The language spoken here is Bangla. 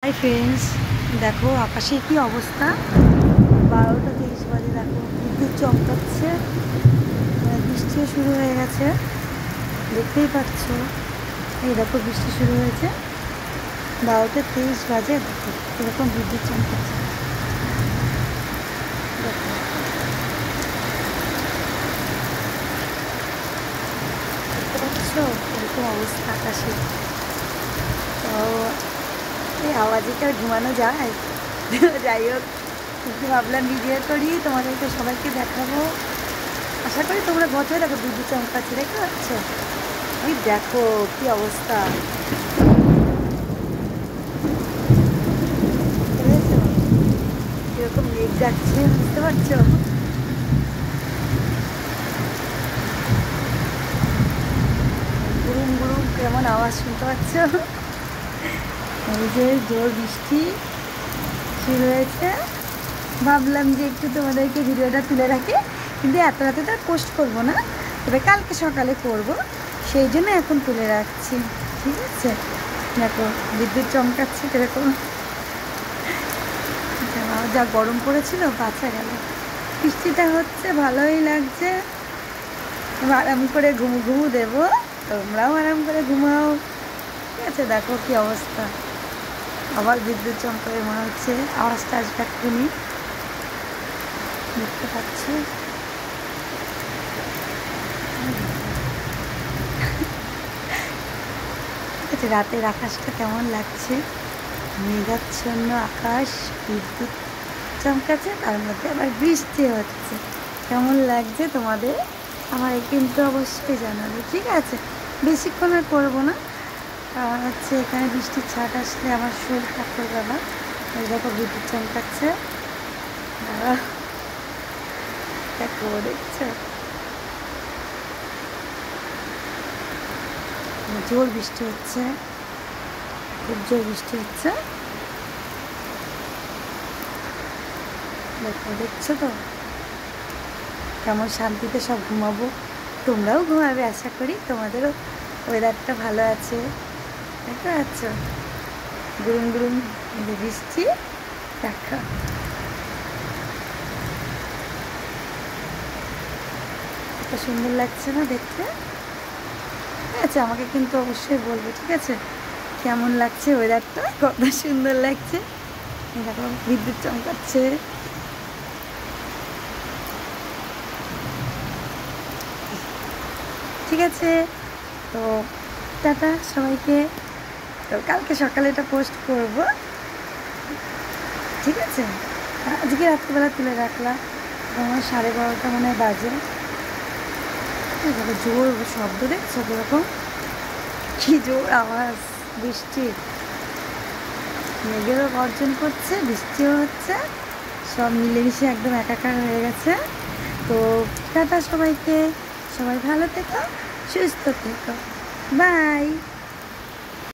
হাই ফ্রেন্ডস, দেখো আকাশে কি অবস্থা। 12টা 30 বাজে, দেখো বিদ্যুৎ চমকাচ্ছে, বৃষ্টিও শুরু হয়ে গেছে, দেখতেই পাচ্ছ। এই দেখো বৃষ্টি শুরু হয়েছে, 12টা 30 বাজে, দেখো এরকম বিদ্যুৎ চমকাচ্ছে। দেখো দেখতে পাচ্ছ এরকম অবস্থা আকাশে। তো এই আওয়াজে কি আর ঘুমানো যায়? যাই হোক, একটু ভাবলাম ভিডিও করি, তোমাদেরকে সবাইকে দেখাবো। আশা করি তোমরা বোঝো। দেখো বিদ্যুৎ চমকাচ্ছে, দেখতে পাচ্ছ? এই দেখো কি অবস্থা, বুঝেছো? কিরকম মেঘ যাচ্ছে, বুঝতে পারছো? গুরুম গুরুম কেমন আওয়াজ শুনতে পাচ্ছ? এই যে জোর বৃষ্টি শুরু হয়েছে। ভাবলাম যে একটু তোমাদেরকে ভিডিওটা তুলে রাখি, কিন্তু এত রাতে তো আর পোস্ট করবো না, তবে কালকে সকালে করব, সেই জন্য এখন তুলে রাখছি। ঠিক আছে, দেখো বিদ্যুৎ চমকাচ্ছে কিরকম। যা গরম পড়েছিল, বাঁচা গেল। বৃষ্টিটা হচ্ছে, ভালোই লাগছে। আরাম করে ঘুমু ঘুমু দেবো, তোমরাও আরাম করে ঘুমাও। ঠিক আছে, দেখো কি অবস্থা। আবার বিদ্যুৎ চমকাবে মনে হচ্ছে, আওয়াজটা আসবে এক্ষুনি, দেখতে পাচ্ছি। ঠিক আছে, রাতের আকাশটা কেমন লাগছে, মেঘাচ্ছন্ন আকাশ, বিদ্যুৎ চমকাচ্ছে, তার মধ্যে আবার বৃষ্টি হচ্ছে। কেমন লাগছে তোমাদের আমার কিন্তু অবশ্যই জানাবে। ঠিক আছে, বেশিক্ষণ আর করবো না, কারণ হচ্ছে এখানে বৃষ্টির ছাট আসলে আমার শরীর খারাপ করবে না। এই দেখো বিদ্যুৎ চমকাচ্ছে, দেখো দেখছো জোর বৃষ্টি হচ্ছে, খুব জোর বৃষ্টি হচ্ছে। দেখো দেখছো তো কেমন শান্তিতে সব ঘুমাবো। তোমরাও ঘুমাবে আশা করি, তোমাদেরও ওয়েদারটা ভালো আছে। দেখতে পাচ্ছ গুরুম গুরুম বৃষ্টি, দেখো কত সুন্দর লাগছে না দেখতে? ঠিক আছে, আমাকে কিন্তু অবশ্যই বলবে, ঠিক আছে, কেমন লাগছে ওয়েদারটা, কত সুন্দর লাগছে। দেখো বিদ্যুৎ চমকাচ্ছে। ঠিক আছে, তো টাটা সবাইকে। তো কালকে সকালে এটা পোস্ট করব, ঠিক আছে। আজকে রাত্রিবেলা তুলে রাখলাম, আমার 12:30 মনে হয় বাজে। দেখো জোর শব্দ, দেখছো কিরকম, কি জোর আওয়াজ বৃষ্টির। মেঘেরও গর্জন করছে, বৃষ্টিও হচ্ছে, সব মিলেমিশে একদম একাকার হয়ে গেছে। তো টাটা সবাইকে, সবাই ভালো থেকো, সুস্থ থেকো, বাই।